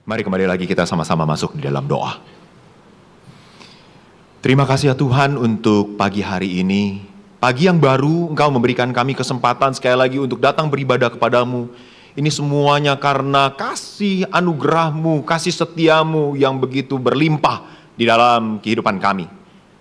Mari kembali lagi kita sama-sama masuk di dalam doa. Terima kasih ya Tuhan untuk pagi hari ini. Pagi yang baru Engkau memberikan kami kesempatan sekali lagi untuk datang beribadah kepadamu. Ini semuanya karena kasih anugerah-Mu, kasih setia-Mu yang begitu berlimpah di dalam kehidupan kami.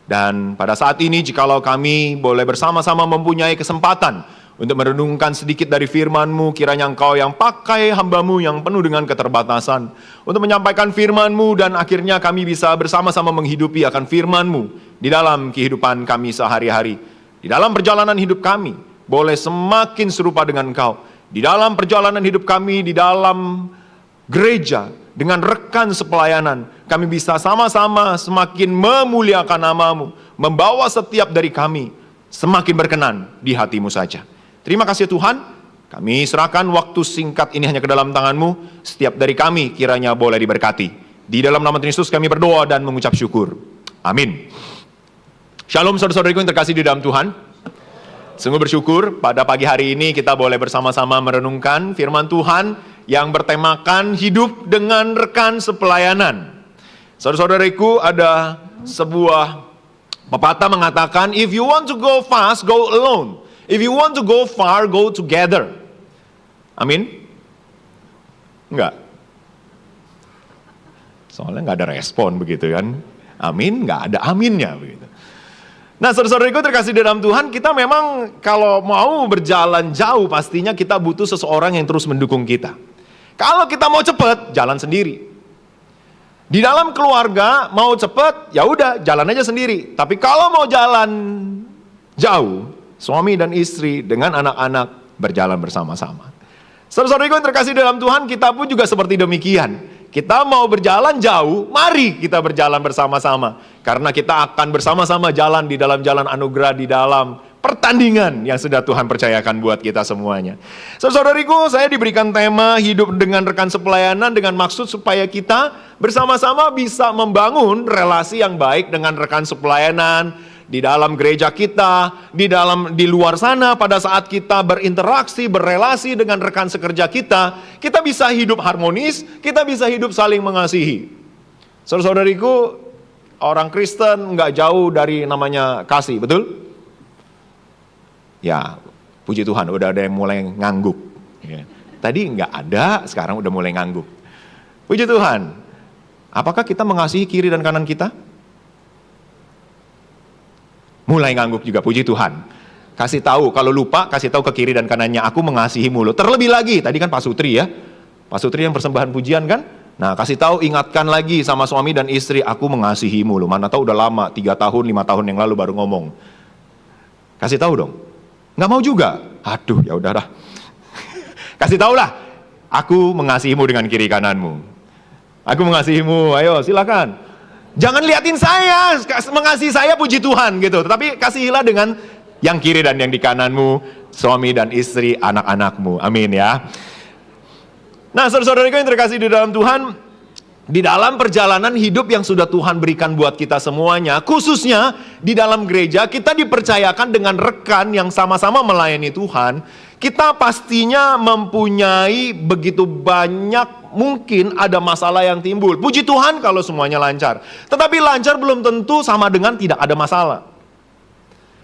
Dan pada saat ini jikalau kami boleh bersama-sama mempunyai kesempatan untuk merenungkan sedikit dari firman-Mu, kiranya Engkau yang pakai hamba-Mu yang penuh dengan keterbatasan untuk menyampaikan firman-Mu, dan akhirnya kami bisa bersama-sama menghidupi akan firman-Mu di dalam kehidupan kami sehari-hari. Di dalam perjalanan hidup kami boleh semakin serupa dengan Engkau. Di dalam perjalanan hidup kami, di dalam gereja, dengan rekan sepelayanan, kami bisa sama-sama semakin memuliakan nama-Mu, membawa setiap dari kami semakin berkenan di hati-Mu saja. Terima kasih Tuhan, kami serahkan waktu singkat ini hanya ke dalam tangan-Mu. Setiap dari kami kiranya boleh diberkati. Di dalam nama Tuhan Yesus kami berdoa dan mengucap syukur. Amin. Shalom saudara-saudariku yang terkasih di dalam Tuhan. Sungguh bersyukur pada pagi hari ini kita boleh bersama-sama merenungkan firman Tuhan yang bertemakan hidup dengan rekan sepelayanan. Saudara-saudariku, ada sebuah pepatah mengatakan, if you want to go fast, go alone. If you want to go far, go together. Amin? Enggak. Soalnya enggak ada respon begitu kan. Amin, enggak ada aminnya begitu. Nah, saudara-saudariku terkasih dalam Tuhan, kita memang kalau mau berjalan jauh pastinya kita butuh seseorang yang terus mendukung kita. Kalau kita mau cepat, jalan sendiri. Di dalam keluarga mau cepat, ya udah jalan aja sendiri. Tapi kalau mau jalan jauh, suami dan istri dengan anak-anak berjalan bersama-sama. Saudara-saudariku yang terkasih dalam Tuhan, kita pun juga seperti demikian. Kita mau berjalan jauh, mari kita berjalan bersama-sama. Karena kita akan bersama-sama jalan di dalam jalan anugerah, di dalam pertandingan yang sudah Tuhan percayakan buat kita semuanya. Saudara-saudariku, saya diberikan tema hidup dengan rekan sepelayanan dengan maksud supaya kita bersama-sama bisa membangun relasi yang baik dengan rekan sepelayanan, di dalam gereja kita, di luar sana pada saat kita berinteraksi, berelasi dengan rekan sekerja kita bisa hidup harmonis, kita bisa hidup saling mengasihi. Saudara-saudariku, orang Kristen nggak jauh dari namanya kasih, betul? Ya, puji Tuhan, udah ada yang mulai ngangguk. Ya. Tadi nggak ada, sekarang udah mulai ngangguk. Puji Tuhan. Apakah kita mengasihi kiri dan kanan kita? Mulai ngangguk juga, puji Tuhan. Kasih tahu, kalau lupa kasih tahu ke kiri dan kanannya, aku mengasihimu loh. Terlebih lagi, tadi kan Pak Sutri ya. Pak Sutri yang persembahan pujian kan. Nah, kasih tahu, ingatkan lagi sama suami dan istri, aku mengasihimu loh. Mana tahu udah lama, 3 tahun, 5 tahun yang lalu baru ngomong. Kasih tahu dong. Nggak mau juga. Aduh, ya udahlah. Kasih tahu lah, aku mengasihimu dengan kiri kananmu. Aku mengasihimu, ayo silakan. Jangan liatin saya, mengasihi saya puji Tuhan gitu. Tetapi kasihilah dengan yang kiri dan yang di kananmu, suami dan istri, anak-anakmu. Amin ya. Nah, saudara-saudariku yang terkasih di dalam Tuhan, di dalam perjalanan hidup yang sudah Tuhan berikan buat kita semuanya, khususnya di dalam gereja, kita dipercayakan dengan rekan yang sama-sama melayani Tuhan. Kita pastinya mempunyai begitu banyak, mungkin ada masalah yang timbul. Puji Tuhan kalau semuanya lancar. Tetapi lancar belum tentu sama dengan tidak ada masalah.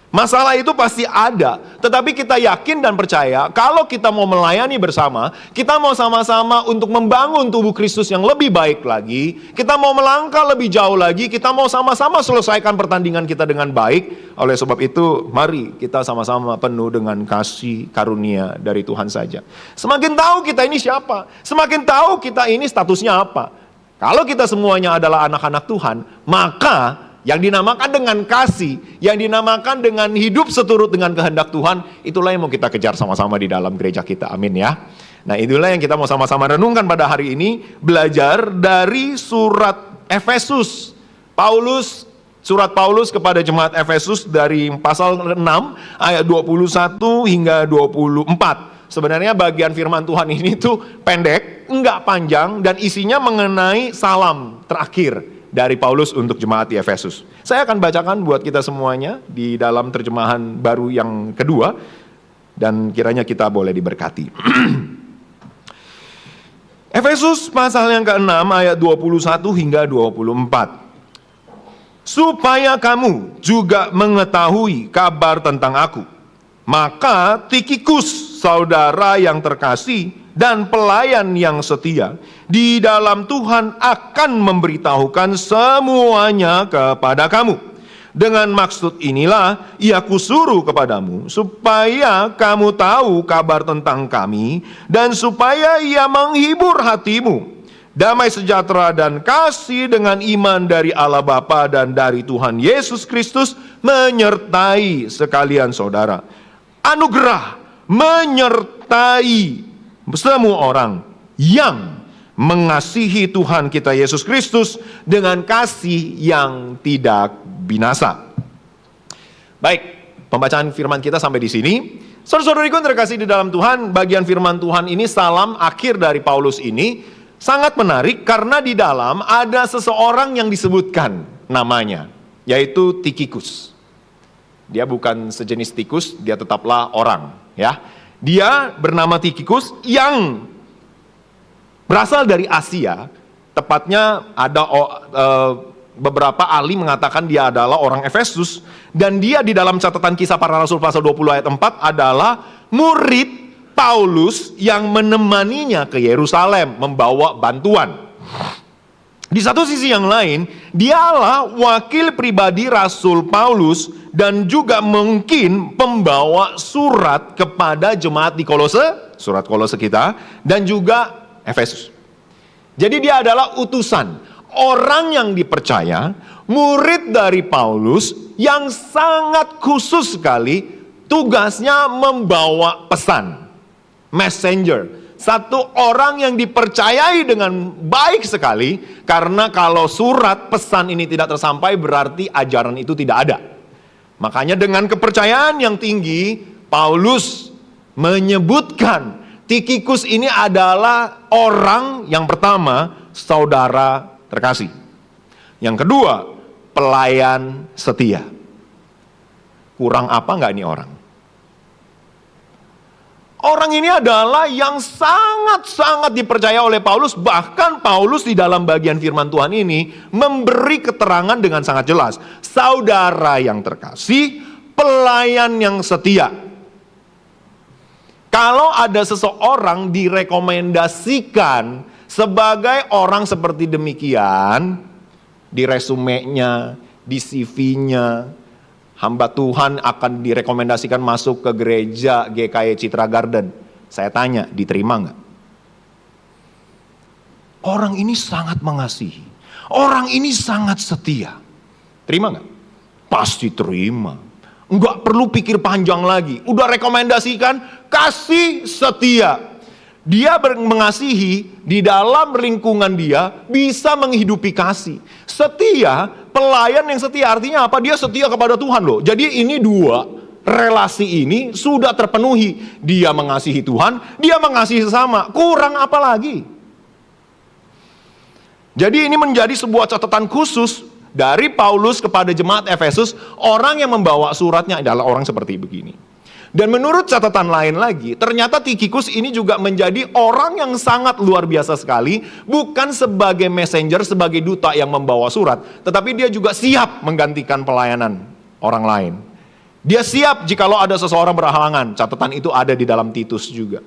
Masalah itu pasti ada, tetapi kita yakin dan percaya kalau kita mau melayani bersama, kita mau sama-sama untuk membangun tubuh Kristus yang lebih baik lagi, kita mau melangkah lebih jauh lagi, kita mau sama-sama selesaikan pertandingan kita dengan baik. Oleh sebab itu, mari kita sama-sama penuh dengan kasih karunia dari Tuhan saja. Semakin tahu kita ini siapa, semakin tahu kita ini statusnya apa. Kalau kita semuanya adalah anak-anak Tuhan, maka yang dinamakan dengan kasih, yang dinamakan dengan hidup seturut dengan kehendak Tuhan, itulah yang mau kita kejar sama-sama di dalam gereja kita. Amin ya. Nah, itulah yang kita mau sama-sama renungkan pada hari ini, belajar dari surat Efesus. Surat Paulus kepada jemaat Efesus dari pasal 6 ayat 21 hingga 24. Sebenarnya bagian firman Tuhan ini tuh pendek, enggak panjang, dan isinya mengenai salam terakhir dari Paulus untuk jemaat di Efesus. Saya akan bacakan buat kita semuanya di dalam terjemahan baru yang kedua, dan kiranya kita boleh diberkati. Efesus pasal yang ke-6 ayat 21 hingga 24. Supaya kamu juga mengetahui kabar tentang aku. Maka Tikhikus, saudara yang terkasih dan pelayan yang setia di dalam Tuhan, akan memberitahukan semuanya kepada kamu. Dengan maksud inilah ia kusuruh kepadamu, supaya kamu tahu kabar tentang kami, dan supaya ia menghibur hatimu. Damai sejahtera dan kasih dengan iman dari Allah Bapa dan dari Tuhan Yesus Kristus menyertai sekalian saudara. Anugerah menyertai semua orang yang mengasihi Tuhan kita Yesus Kristus dengan kasih yang tidak binasa. Baik, pembacaan firman kita sampai di sini. Saudara-saudariku yang terkasih di dalam Tuhan, bagian firman Tuhan ini, salam akhir dari Paulus ini sangat menarik karena di dalam ada seseorang yang disebutkan namanya, yaitu Tikhikus. Dia bukan sejenis tikus, dia tetaplah orang, ya. Dia bernama Tikhikus yang berasal dari Asia. Tepatnya ada beberapa ahli mengatakan dia adalah orang Efesus, dan dia di dalam catatan Kisah Para Rasul pasal 20 ayat 4 adalah murid Paulus yang menemaninya ke Yerusalem membawa bantuan. Di satu sisi yang lain, dialah wakil pribadi Rasul Paulus dan juga mungkin pembawa surat kepada jemaat di Kolose, surat Kolose kita, dan juga Efesus. Jadi dia adalah utusan, orang yang dipercaya, murid dari Paulus yang sangat khusus sekali tugasnya membawa pesan. Messenger, satu orang yang dipercayai dengan baik sekali, karena kalau surat pesan ini tidak tersampai berarti ajaran itu tidak ada. Makanya dengan kepercayaan yang tinggi, Paulus menyebutkan Tikhikus ini adalah orang yang pertama, saudara terkasih. Yang kedua, pelayan setia. Kurang apa enggak ini orang? Orang ini adalah yang sangat-sangat dipercaya oleh Paulus. Bahkan Paulus di dalam bagian firman Tuhan ini memberi keterangan dengan sangat jelas. Saudara yang terkasih, pelayan yang setia. Kalau ada seseorang direkomendasikan sebagai orang seperti demikian, di resumenya, di CV-nya, hamba Tuhan akan direkomendasikan masuk ke gereja GKI Citra Garden. Saya tanya, diterima nggak? Orang ini sangat mengasihi. Orang ini sangat setia. Terima nggak? Pasti terima. Nggak perlu pikir panjang lagi. Udah rekomendasikan, kasih setia. Dia mengasihi, di dalam lingkungan dia bisa menghidupi kasih. Setia, pelayan yang setia artinya apa? Dia setia kepada Tuhan loh. Jadi ini dua relasi ini sudah terpenuhi. Dia mengasihi Tuhan, dia mengasihi sesama. Kurang apa lagi? Jadi ini menjadi sebuah catatan khusus dari Paulus kepada jemaat Efesus. Orang yang membawa suratnya adalah orang seperti begini. Dan menurut catatan lain lagi, ternyata Tikhikus ini juga menjadi orang yang sangat luar biasa sekali. Bukan sebagai messenger, sebagai duta yang membawa surat, tetapi dia juga siap menggantikan pelayanan orang lain. Dia siap jikalau ada seseorang berhalangan. Catatan itu ada di dalam Titus juga.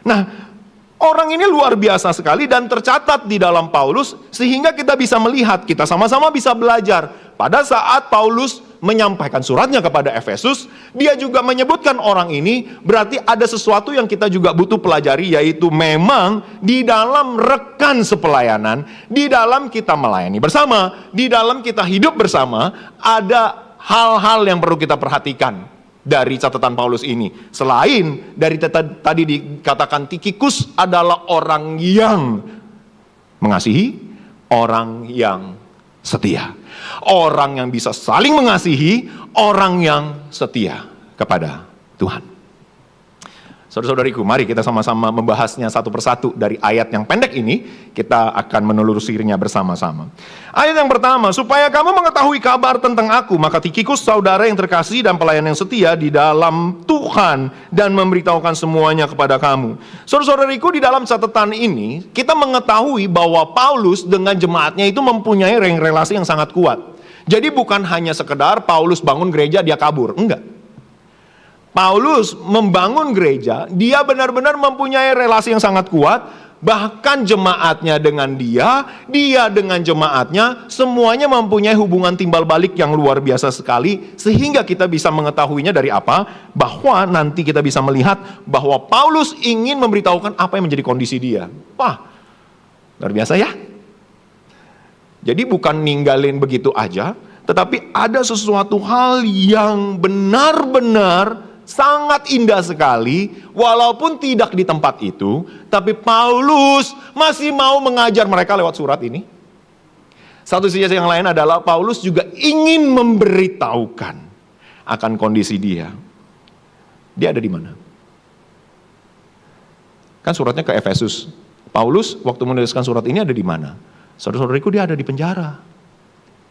Nah, orang ini luar biasa sekali dan tercatat di dalam Paulus, sehingga kita bisa melihat, kita sama-sama bisa belajar. Pada saat Paulus menyampaikan suratnya kepada Efesus, dia juga menyebutkan orang ini, berarti ada sesuatu yang kita juga butuh pelajari, yaitu memang di dalam rekan sepelayanan, di dalam kita melayani bersama, di dalam kita hidup bersama, ada hal-hal yang perlu kita perhatikan dari catatan Paulus ini. Selain dari tadi dikatakan Tikhikus adalah orang yang mengasihi, orang yang setia. Orang yang bisa saling mengasihi, orang yang setia kepada Tuhan. Saudara-saudariku, mari kita sama-sama membahasnya satu persatu. Dari ayat yang pendek ini, kita akan menelusurinya bersama-sama. Ayat yang pertama, supaya kamu mengetahui kabar tentang aku, maka Tikhikus, saudara yang terkasih dan pelayan yang setia di dalam Tuhan, dan memberitahukan semuanya kepada kamu. Saudara-saudariku, di dalam catatan ini, kita mengetahui bahwa Paulus dengan jemaatnya itu mempunyai relasi yang sangat kuat. Jadi bukan hanya sekedar Paulus bangun gereja, dia kabur. Enggak. Paulus membangun gereja, dia benar-benar mempunyai relasi yang sangat kuat, bahkan jemaatnya dengan dia dengan jemaatnya, semuanya mempunyai hubungan timbal balik yang luar biasa sekali, sehingga kita bisa mengetahuinya dari apa? Bahwa nanti kita bisa melihat bahwa Paulus ingin memberitahukan apa yang menjadi kondisi dia. Wah, luar biasa ya. Jadi bukan ninggalin begitu aja, tetapi ada sesuatu hal yang benar-benar sangat indah sekali, walaupun tidak di tempat itu, tapi Paulus masih mau mengajar mereka lewat surat ini. Satu sisi yang lain adalah Paulus juga ingin memberitahukan akan kondisi dia. Dia ada di mana? Kan suratnya ke Efesus. Paulus waktu menuliskan surat ini ada di mana? Saudara-saudariku, dia ada di penjara.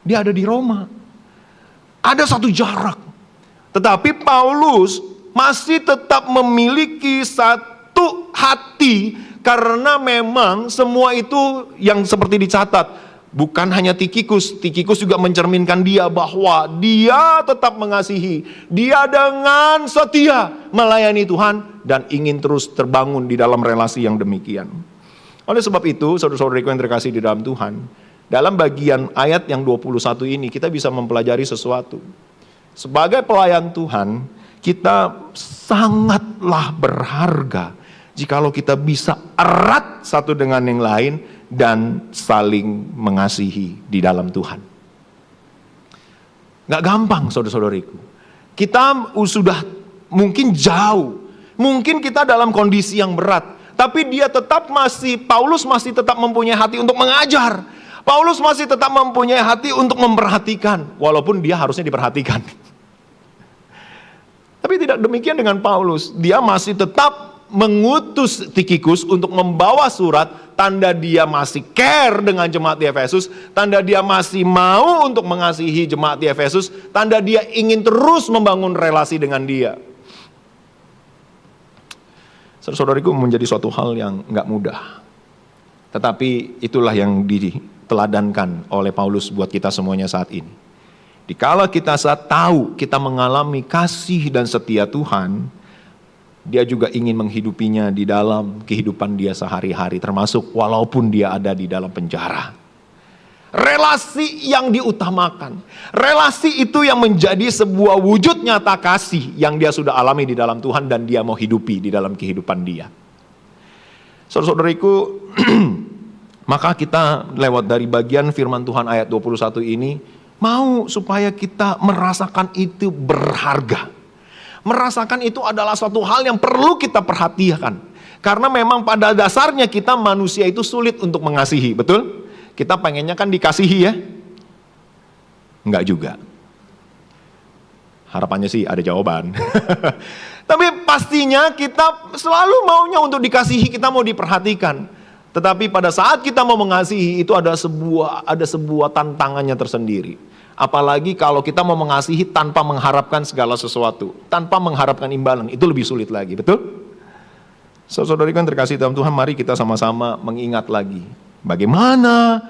Dia ada di Roma. Ada satu jarak. Tetapi Paulus masih tetap memiliki satu hati, karena memang semua itu yang seperti dicatat, bukan hanya Tikhikus juga mencerminkan dia bahwa dia tetap mengasihi, dia dengan setia melayani Tuhan dan ingin terus terbangun di dalam relasi yang demikian. Oleh sebab itu, saudara-saudariku yang terkasih di dalam Tuhan, dalam bagian ayat yang 21 ini kita bisa mempelajari sesuatu. Sebagai pelayan Tuhan, kita sangatlah berharga jikalau kita bisa erat satu dengan yang lain dan saling mengasihi di dalam Tuhan. Gak gampang, saudara-saudariku. Kita sudah mungkin jauh, mungkin kita dalam kondisi yang berat, tapi Paulus masih tetap mempunyai hati untuk mengajar. Paulus masih tetap mempunyai hati untuk memperhatikan, walaupun dia harusnya diperhatikan. Tapi tidak demikian dengan Paulus. Dia masih tetap mengutus Tikhikus untuk membawa surat, tanda dia masih care dengan jemaat di Efesus, tanda dia masih mau untuk mengasihi jemaat di Efesus, tanda dia ingin terus membangun relasi dengan dia. Saudara-saudariku, menjadi suatu hal yang gak mudah. Tetapi itulah yang diteladankan oleh Paulus buat kita semuanya saat ini. Dikala kita saat tahu kita mengalami kasih dan setia Tuhan, dia juga ingin menghidupinya di dalam kehidupan dia sehari-hari, termasuk walaupun dia ada di dalam penjara. Relasi yang diutamakan, relasi itu yang menjadi sebuah wujud nyata kasih yang dia sudah alami di dalam Tuhan dan dia mau hidupi di dalam kehidupan dia. Saudara-saudariku, maka kita lewat dari bagian firman Tuhan ayat 21 ini, mau supaya kita merasakan itu berharga. Merasakan itu adalah suatu hal yang perlu kita perhatikan. Karena memang pada dasarnya kita manusia itu sulit untuk mengasihi, betul? Kita pengennya kan dikasihi ya? Enggak juga. Harapannya sih ada jawaban. Tapi pastinya kita selalu maunya untuk dikasihi, kita mau diperhatikan. Tetapi pada saat kita mau mengasihi itu ada sebuah tantangannya tersendiri. Apalagi kalau kita mau mengasihi tanpa mengharapkan segala sesuatu, tanpa mengharapkan imbalan, itu lebih sulit lagi, betul? Saudara-saudariku yang terkasih dalam Tuhan, mari kita sama-sama mengingat lagi bagaimana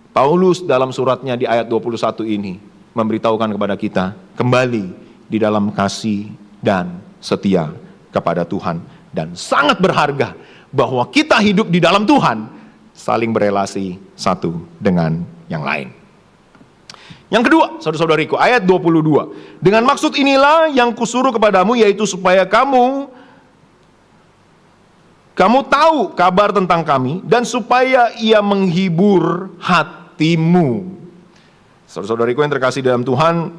Paulus dalam suratnya di ayat 21 ini memberitahukan kepada kita kembali di dalam kasih dan setia kepada Tuhan, dan sangat berharga bahwa kita hidup di dalam Tuhan, saling berelasi satu dengan yang lain. Yang kedua, saudara-saudariku, ayat 22. Dengan maksud inilah yang kusuruh kepadamu, yaitu supaya kamu tahu kabar tentang kami, dan supaya ia menghibur hatimu. Saudara-saudariku yang terkasih dalam Tuhan,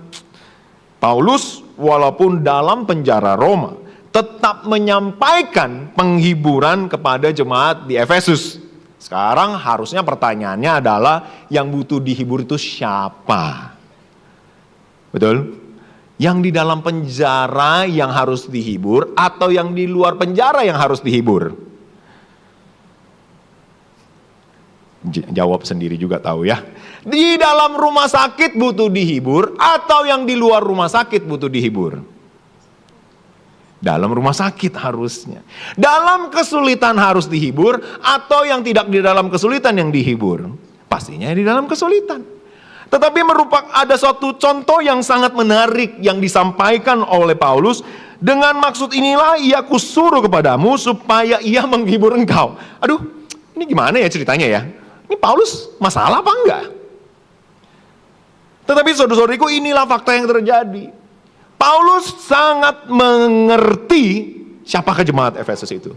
Paulus walaupun dalam penjara Roma, tetap menyampaikan penghiburan kepada jemaat di Efesus. Sekarang harusnya pertanyaannya adalah yang butuh dihibur itu siapa? Betul? Yang di dalam penjara yang harus dihibur atau yang di luar penjara yang harus dihibur? Jawab sendiri juga tahu ya. Di dalam rumah sakit butuh dihibur atau yang di luar rumah sakit butuh dihibur? Dalam rumah sakit harusnya. Dalam kesulitan harus dihibur atau yang tidak di dalam kesulitan yang dihibur? Pastinya di dalam kesulitan. Tetapi ada suatu contoh yang sangat menarik yang disampaikan oleh Paulus. Dengan maksud inilah ia kusuruh kepadamu supaya ia menghibur engkau. Aduh, ini gimana ya ceritanya ya? Ini Paulus masalah apa enggak? Tetapi saudara-saudariku, inilah fakta yang terjadi. Paulus sangat mengerti siapakah jemaat Efesus itu.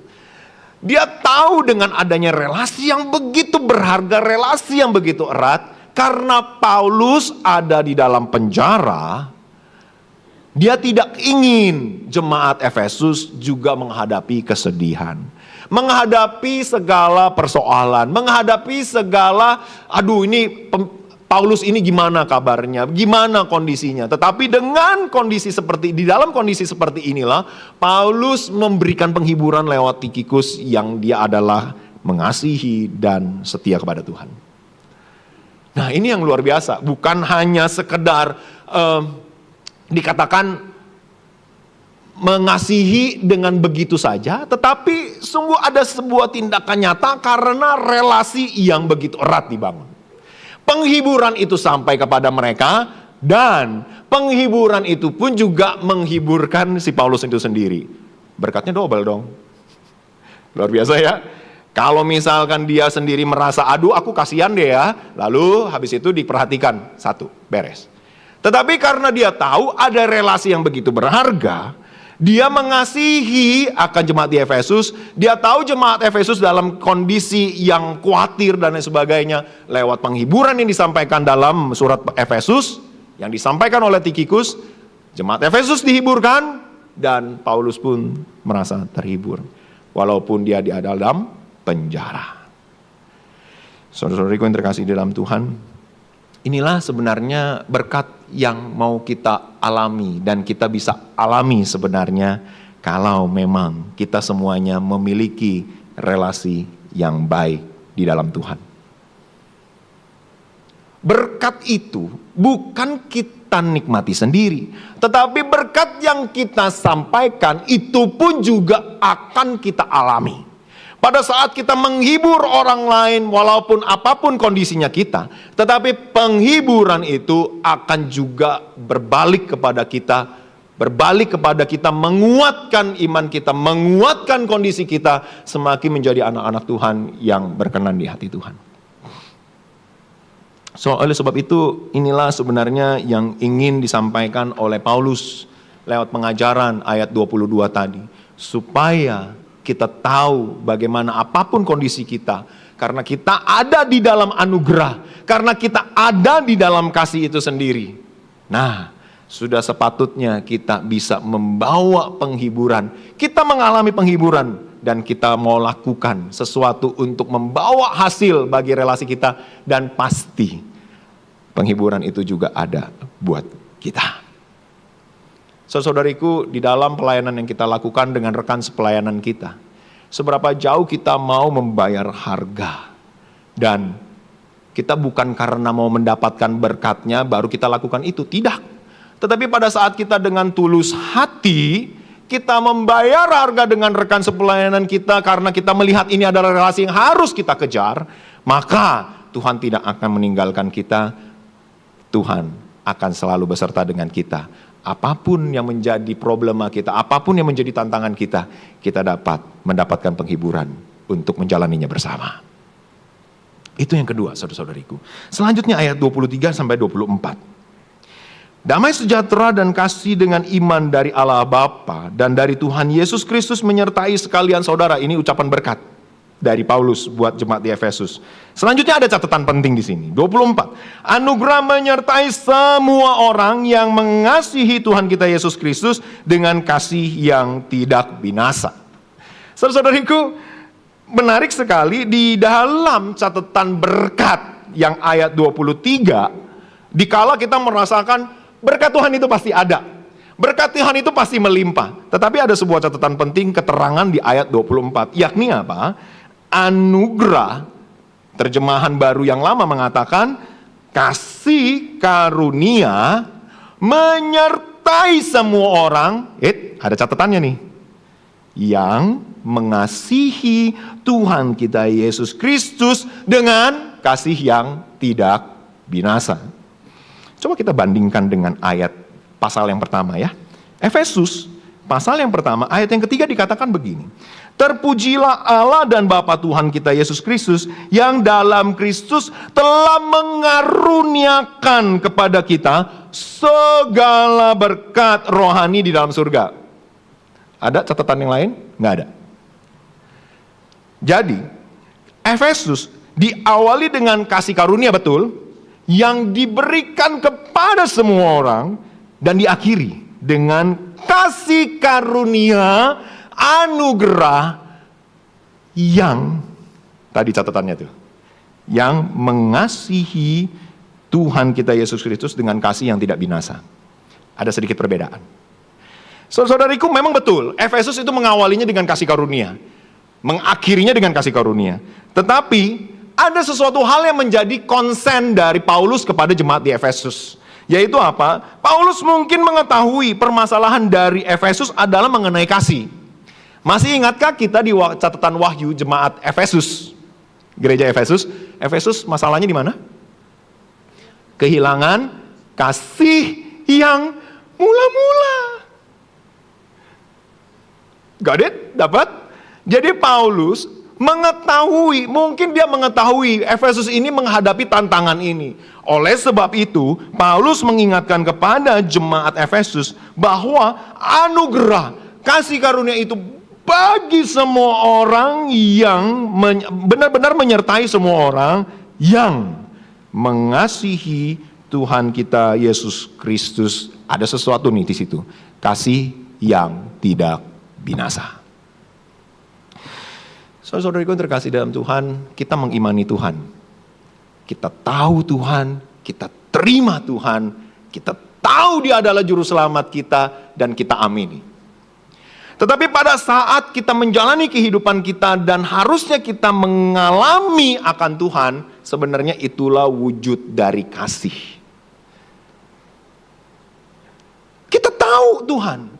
Dia tahu dengan adanya relasi yang begitu berharga, relasi yang begitu erat. Karena Paulus ada di dalam penjara, dia tidak ingin jemaat Efesus juga menghadapi kesedihan. Menghadapi segala persoalan, menghadapi segala, Paulus ini gimana kabarnya, gimana kondisinya. Tetapi di dalam kondisi seperti inilah, Paulus memberikan penghiburan lewat Tikhikus yang dia adalah mengasihi dan setia kepada Tuhan. Nah, ini yang luar biasa, bukan hanya sekedar dikatakan mengasihi dengan begitu saja, tetapi sungguh ada sebuah tindakan nyata karena relasi yang begitu erat dibangun. Penghiburan itu sampai kepada mereka dan penghiburan itu pun juga menghiburkan si Paulus itu sendiri. Berkatnya double dong. Luar biasa ya. Kalau misalkan dia sendiri merasa, aduh aku kasihan deh ya, lalu habis itu diperhatikan, satu, beres. Tetapi karena dia tahu ada relasi yang begitu berharga, dia mengasihi akan jemaat di Efesus. Dia tahu jemaat Efesus dalam kondisi yang khawatir dan lain sebagainya. Lewat penghiburan yang disampaikan dalam surat Efesus, yang disampaikan oleh Tikhikus, jemaat Efesus dihiburkan, dan Paulus pun merasa terhibur. Walaupun dia di dalam penjara. Saudara-saudariku yang terkasih di dalam Tuhan, inilah sebenarnya berkat yang mau kita alami dan kita bisa alami sebenarnya kalau memang kita semuanya memiliki relasi yang baik di dalam Tuhan. Berkat itu bukan kita nikmati sendiri, tetapi berkat yang kita sampaikan itu pun juga akan kita alami. Pada saat kita menghibur orang lain walaupun apapun kondisinya kita, tetapi penghiburan itu akan juga berbalik kepada kita, menguatkan iman kita, menguatkan kondisi kita, semakin menjadi anak-anak Tuhan yang berkenan di hati Tuhan. Oleh sebab itu, inilah sebenarnya yang ingin disampaikan oleh Paulus lewat pengajaran ayat 22 tadi, supaya kita tahu bagaimana apapun kondisi kita, karena kita ada di dalam anugerah, karena kita ada di dalam kasih itu sendiri. Nah, sudah sepatutnya kita bisa membawa penghiburan. Kita mengalami penghiburan dan kita mau lakukan sesuatu untuk membawa hasil bagi relasi kita, dan pasti penghiburan itu juga ada buat kita. Saudariku, di dalam pelayanan yang kita lakukan dengan rekan sepelayanan kita, seberapa jauh kita mau membayar harga, dan kita bukan karena mau mendapatkan berkatnya baru kita lakukan itu, tidak. Tetapi pada saat kita dengan tulus hati, kita membayar harga dengan rekan sepelayanan kita karena kita melihat ini adalah relasi yang harus kita kejar, maka Tuhan tidak akan meninggalkan kita. Tuhan akan selalu beserta dengan kita. Apapun yang menjadi problema kita, apapun yang menjadi tantangan kita, kita dapat mendapatkan penghiburan untuk menjalaninya bersama. Itu yang kedua, saudara-saudariku. Selanjutnya ayat 23 sampai 24. Damai sejahtera dan kasih dengan iman dari Allah Bapa dan dari Tuhan Yesus Kristus menyertai sekalian saudara. Ini ucapan berkat dari Paulus buat jemaat di Efesus. Selanjutnya ada catatan penting di sini. 24. Anugerah menyertai semua orang yang mengasihi Tuhan kita Yesus Kristus dengan kasih yang tidak binasa. Saudara-saudariku, menarik sekali di dalam catatan berkat yang ayat 23, dikala kita merasakan berkat Tuhan itu pasti ada. Berkat Tuhan itu pasti melimpah. Tetapi ada sebuah catatan penting keterangan di ayat 24. Yakni apa? Anugerah, terjemahan baru yang lama mengatakan, kasih karunia menyertai semua orang. Ada catatannya nih. Yang mengasihi Tuhan kita Yesus Kristus dengan kasih yang tidak binasa. Coba kita bandingkan dengan ayat pasal yang pertama ya. Efesus pasal yang pertama ayat yang ketiga dikatakan begini. Terpujilah Allah dan Bapa Tuhan kita Yesus Kristus yang dalam Kristus telah mengaruniakan kepada kita segala berkat rohani di dalam surga. Ada catatan yang lain? Nggak ada. Jadi Efesus diawali dengan kasih karunia betul yang diberikan kepada semua orang, dan diakhiri dengan kasih karunia anugerah yang tadi catatannya tuh, yang mengasihi Tuhan kita Yesus Kristus dengan kasih yang tidak binasa. Ada sedikit perbedaan. Saudara-saudariku, memang betul Efesus itu mengawalinya dengan kasih karunia, mengakhirinya dengan kasih karunia. Tetapi ada sesuatu hal yang menjadi konsen dari Paulus kepada jemaat di Efesus. Yaitu apa? Paulus mungkin mengetahui permasalahan dari Efesus adalah mengenai kasih. Masih ingatkah kita di catatan Wahyu jemaat Efesus? Gereja Efesus. Efesus masalahnya di mana? Kehilangan kasih yang mula-mula. Got it? Dapat? Jadi Paulus mengetahui, mungkin dia mengetahui Efesus ini menghadapi tantangan ini. Oleh sebab itu, Paulus mengingatkan kepada jemaat Efesus bahwa anugerah kasih karunia itu bagi semua orang yang benar-benar menyertai semua orang yang mengasihi Tuhan kita Yesus Kristus. Ada sesuatu nih di situ, kasih yang tidak binasa. Saudara-saudariku terkasih dalam Tuhan, kita mengimani Tuhan. Kita tahu Tuhan, kita terima Tuhan, kita tahu Dia adalah juru selamat kita, dan kita amini. Tetapi pada saat kita menjalani kehidupan kita dan harusnya kita mengalami akan Tuhan, sebenarnya itulah wujud dari kasih. Kita tahu Tuhan,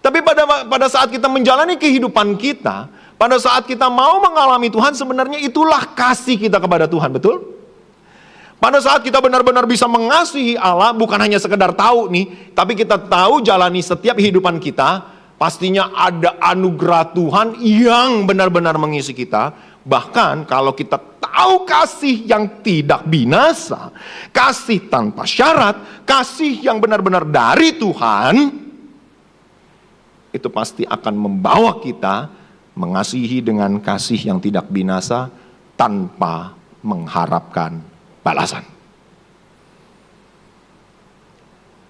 tapi pada saat kita menjalani kehidupan kita, pada saat kita mau mengalami Tuhan, sebenarnya itulah kasih kita kepada Tuhan, betul? Pada saat kita benar-benar bisa mengasihi Allah, bukan hanya sekedar tahu nih, tapi kita tahu jalani setiap kehidupan kita, pastinya ada anugerah Tuhan yang benar-benar mengisi kita. Bahkan kalau kita tahu kasih yang tidak binasa, kasih tanpa syarat, kasih yang benar-benar dari Tuhan, itu pasti akan membawa kita mengasihi dengan kasih yang tidak binasa tanpa mengharapkan balasan.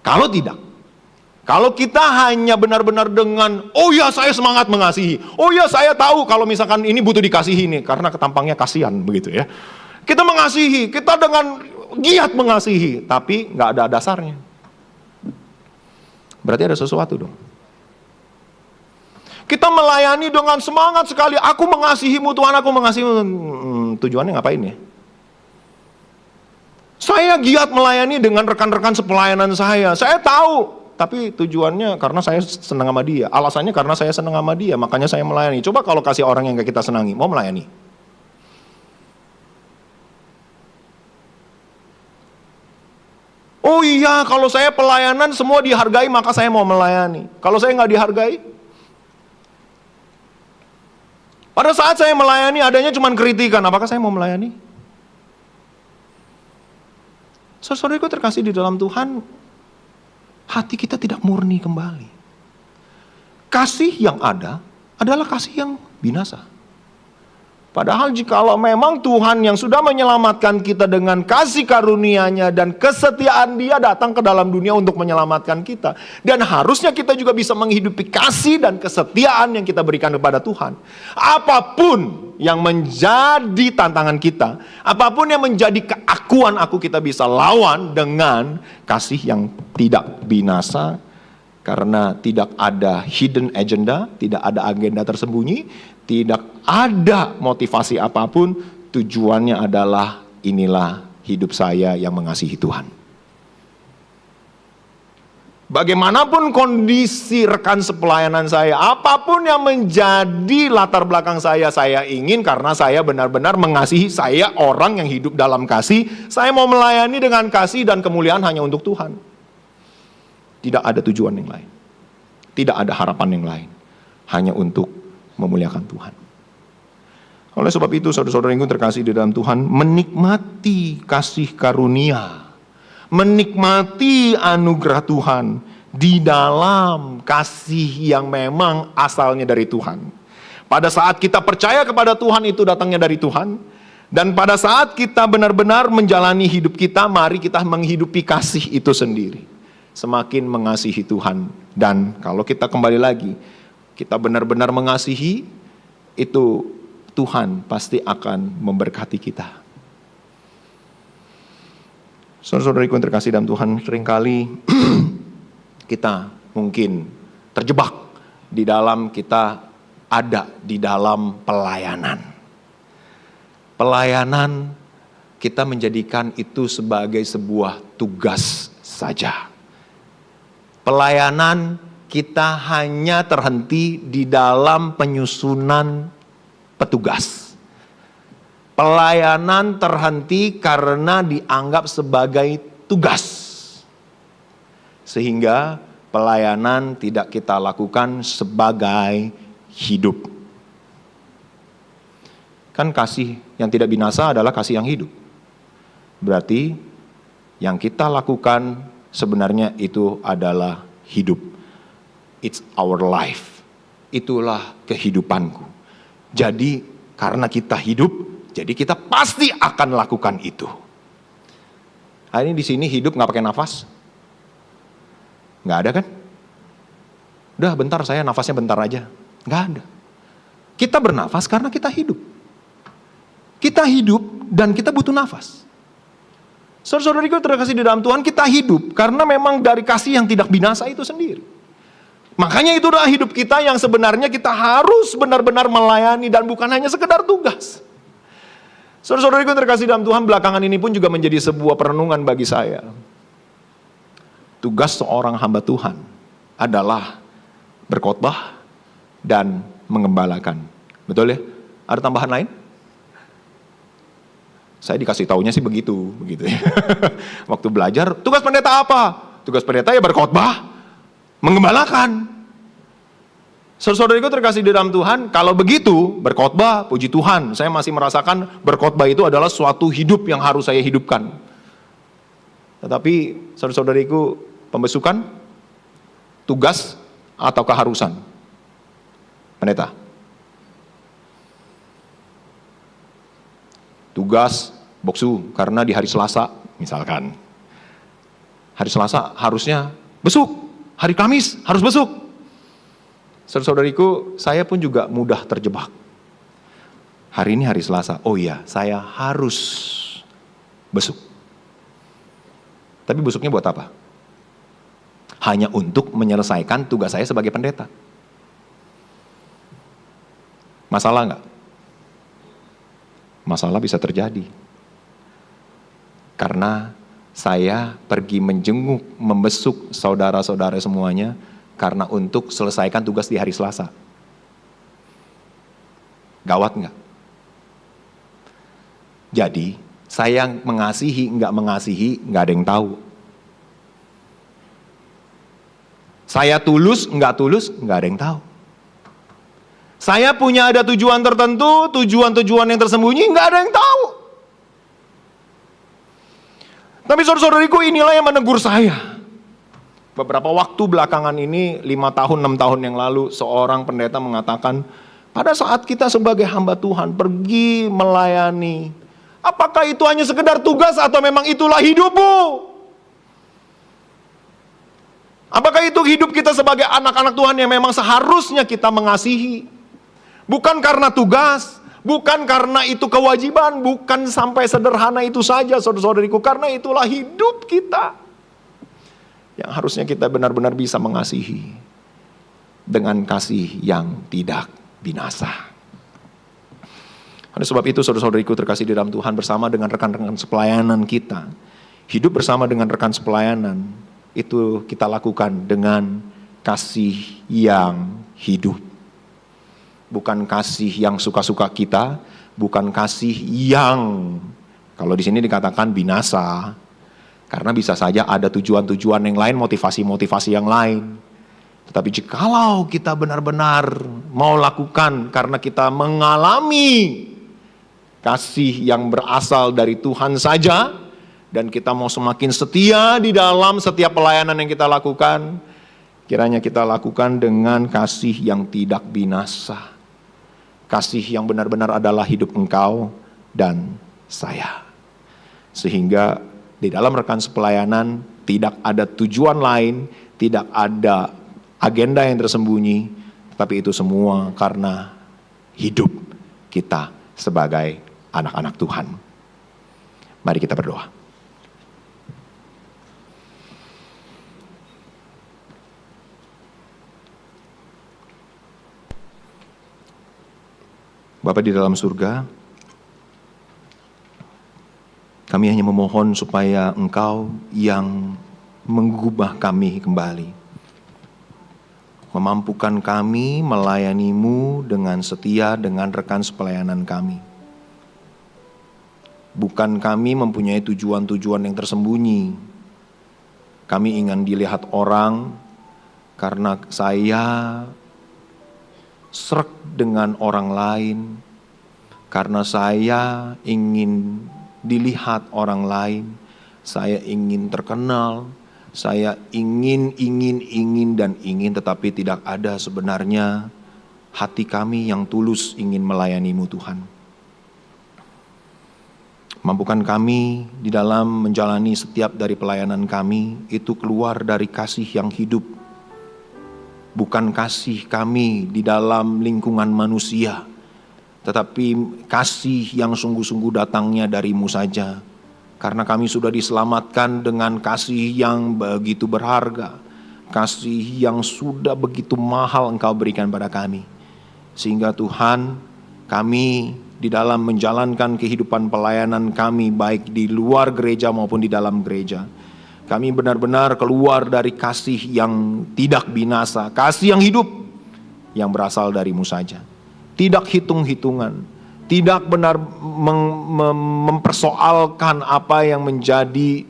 Kalau tidak, kalau kita hanya benar-benar dengan, oh ya saya semangat mengasihi, oh ya saya tahu kalau misalkan ini butuh dikasihi nih, karena ketampangnya kasihan begitu ya. Kita mengasihi, kita dengan giat mengasihi, tapi nggak ada dasarnya. Berarti ada sesuatu dong. Kita melayani dengan semangat sekali. Aku mengasihimu Tuhan, aku mengasihimu. Tujuannya ngapain ya? Saya giat melayani dengan rekan-rekan sepelayanan saya. Saya tahu, tapi tujuannya karena saya senang sama dia. Alasannya karena saya senang sama dia, makanya saya melayani. Coba kalau kasih orang yang gak kita senangi, mau melayani? Oh iya, kalau saya pelayanan semua dihargai, maka saya mau melayani. Kalau saya gak dihargai, pada saat saya melayani adanya cuma kritikan, apakah saya mau melayani? Saudaraku terkasih di dalam Tuhan, hati kita tidak murni kembali. Kasih yang ada adalah kasih yang binasa. Padahal jikalau memang Tuhan yang sudah menyelamatkan kita dengan kasih karunia-Nya dan kesetiaan Dia datang ke dalam dunia untuk menyelamatkan kita. Dan harusnya kita juga bisa menghidupi kasih dan kesetiaan yang kita berikan kepada Tuhan. Apapun yang menjadi tantangan kita, apapun yang menjadi keakuan aku, kita bisa lawan dengan kasih yang tidak binasa Karena tidak ada hidden agenda, tidak ada agenda tersembunyi, tidak ada motivasi apapun, tujuannya adalah inilah hidup saya yang mengasihi Tuhan. Bagaimanapun kondisi rekan sepelayanan saya, apapun yang menjadi latar belakang saya ingin karena saya benar-benar mengasihi, saya orang yang hidup dalam kasih, saya mau melayani dengan kasih dan kemuliaan hanya untuk Tuhan. Tidak ada tujuan yang lain. Tidak ada harapan yang lain. Hanya untuk memuliakan Tuhan. Oleh sebab itu, saudara-saudaraku terkasih di dalam Tuhan, menikmati kasih karunia, menikmati anugerah Tuhan di dalam kasih yang memang asalnya dari Tuhan. Pada saat kita percaya kepada Tuhan, itu datangnya dari Tuhan. Dan pada saat kita benar-benar menjalani hidup kita, mari kita menghidupi kasih itu sendiri. Semakin mengasihi Tuhan. Dan kalau kita kembali lagi, kita benar-benar mengasihi, itu Tuhan pasti akan memberkati kita. Saudara-saudariku yang terkasih dalam Tuhan, seringkali kita mungkin terjebak di dalam kita ada di dalam pelayanan. Pelayanan kita menjadikan itu sebagai sebuah tugas saja. Pelayanan kita hanya terhenti di dalam penyusunan petugas. Pelayanan terhenti karena dianggap sebagai tugas. Sehingga pelayanan tidak kita lakukan sebagai hidup. Kan kasih yang tidak binasa adalah kasih yang hidup. Berarti yang kita lakukan sebenarnya itu adalah hidup. It's our life. Itulah kehidupanku. Jadi karena kita hidup, jadi kita pasti akan lakukan itu. Hari ini di sini hidup nggak pakai nafas? Nggak ada kan? Udah bentar, saya nafasnya bentar aja. Nggak ada. Kita bernafas karena kita hidup. Kita hidup dan kita butuh nafas. Saudara-saudariku terkasih di dalam Tuhan, kita hidup karena memang dari kasih yang tidak binasa itu sendiri. Makanya itu adalah hidup kita yang sebenarnya kita harus benar-benar melayani dan bukan hanya sekedar tugas. Saudara-saudariku terkasih dalam Tuhan, belakangan ini pun juga menjadi sebuah perenungan bagi saya. Tugas seorang hamba Tuhan adalah berkhotbah dan mengembalakan. Betul ya? Ada tambahan lain? Saya dikasih taunya sih begitu ya. Waktu belajar, tugas pendeta apa? Tugas pendeta ya berkhotbah, mengembalakan. Saudara-saudariku terkasih di dalam Tuhan, kalau begitu berkhotbah, puji Tuhan, saya masih merasakan berkhotbah itu adalah suatu hidup yang harus saya hidupkan. Tetapi saudara-saudariku, pembesukan, tugas atau keharusan? Pendeta. Tugas boksu karena di hari Selasa misalkan. Hari Selasa harusnya besuk, hari Kamis harus besuk. Saudara-saudariku, saya pun juga mudah terjebak. Hari ini hari Selasa, oh iya saya harus besuk. Tapi besuknya buat apa? Hanya untuk menyelesaikan tugas saya sebagai pendeta. Masalah enggak? Masalah bisa terjadi. Karena saya pergi menjenguk, membesuk saudara-saudara semuanya karena untuk selesaikan tugas di hari Selasa. Gawat enggak? Jadi, saya mengasihi, enggak ada yang tahu. Saya tulus, enggak ada yang tahu. Saya punya ada tujuan tertentu, tujuan-tujuan yang tersembunyi, nggak ada yang tahu. Tapi saudara-saudariku, inilah yang menegur saya. Beberapa waktu belakangan ini, 5 tahun, 6 tahun yang lalu, seorang pendeta mengatakan, pada saat kita sebagai hamba Tuhan pergi melayani, apakah itu hanya sekedar tugas atau memang itulah hidupmu? Apakah itu hidup kita sebagai anak-anak Tuhan yang memang seharusnya kita mengasihi? Bukan karena tugas, bukan karena itu kewajiban, bukan sampai sederhana itu saja saudara-saudariku, karena itulah hidup kita. yang harusnya kita benar-benar bisa mengasihi dengan kasih yang tidak binasa. Oleh sebab itu saudara-saudariku terkasih di dalam Tuhan, bersama dengan rekan-rekan sepelayanan kita, hidup bersama dengan rekan sepelayanan, itu kita lakukan dengan kasih yang hidup. Bukan kasih yang suka-suka kita, bukan kasih yang, kalau di sini dikatakan binasa, karena bisa saja ada tujuan-tujuan yang lain, motivasi-motivasi yang lain. Tetapi jikalau kita benar-benar mau lakukan karena kita mengalami kasih yang berasal dari Tuhan saja, dan kita mau semakin setia di dalam setiap pelayanan yang kita lakukan, kiranya kita lakukan dengan kasih yang tidak binasa. Kasih yang benar-benar adalah hidup engkau dan saya. Sehingga di dalam rekan sepelayanan tidak ada tujuan lain, tidak ada agenda yang tersembunyi, tapi itu semua karena hidup kita sebagai anak-anak Tuhan. Mari kita berdoa. Bapa di dalam surga, kami hanya memohon supaya Engkau yang mengubah kami kembali, memampukan kami melayani-Mu dengan setia dengan rekan sepelayanan kami. Bukan kami mempunyai tujuan-tujuan yang tersembunyi. Kami ingin dilihat orang karena saya srek dengan orang lain, karena saya ingin dilihat orang lain, saya ingin terkenal, saya ingin, tetapi tidak ada sebenarnya hati kami yang tulus ingin melayani-Mu Tuhan. Mampukan kami di dalam menjalani setiap dari pelayanan kami, itu keluar dari kasih yang hidup. Bukan kasih kami di dalam lingkungan manusia, tetapi kasih yang sungguh-sungguh datangnya dari-Mu saja. Karena kami sudah diselamatkan dengan kasih yang begitu berharga, kasih yang sudah begitu mahal Engkau berikan pada kami. Sehingga Tuhan, kami di dalam menjalankan kehidupan pelayanan kami, baik di luar gereja maupun di dalam gereja, kami benar-benar keluar dari kasih yang tidak binasa, kasih yang hidup, yang berasal dari-Mu saja. Tidak hitung-hitungan, tidak benar mempersoalkan apa yang menjadi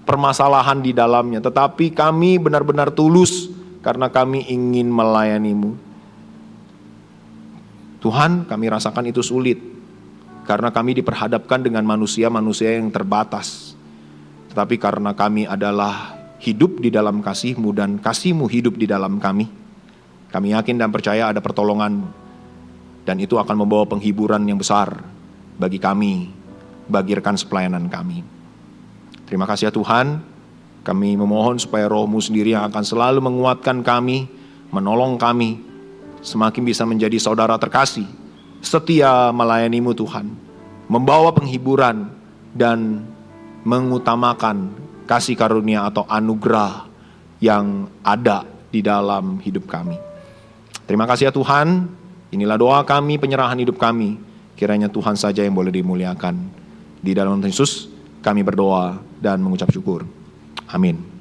permasalahan di dalamnya, tetapi kami benar-benar tulus karena kami ingin melayani-Mu. Tuhan, kami rasakan itu sulit karena kami diperhadapkan dengan manusia-manusia yang terbatas. Tetapi karena kami adalah hidup di dalam kasih-Mu dan kasih-Mu hidup di dalam kami yakin dan percaya ada pertolongan, dan itu akan membawa penghiburan yang besar bagi kami, bagi rekan sepelayanan kami. Terima kasih ya Tuhan, kami memohon supaya Roh-Mu sendiri yang akan selalu menguatkan kami, menolong kami, semakin bisa menjadi saudara terkasih, setia melayani-Mu Tuhan, membawa penghiburan dan mengutamakan kasih karunia atau anugerah yang ada di dalam hidup kami. Terima kasih ya Tuhan, inilah doa kami, penyerahan hidup kami. Kiranya Tuhan saja yang boleh dimuliakan. Di dalam Yesus kami berdoa dan mengucap syukur. Amin.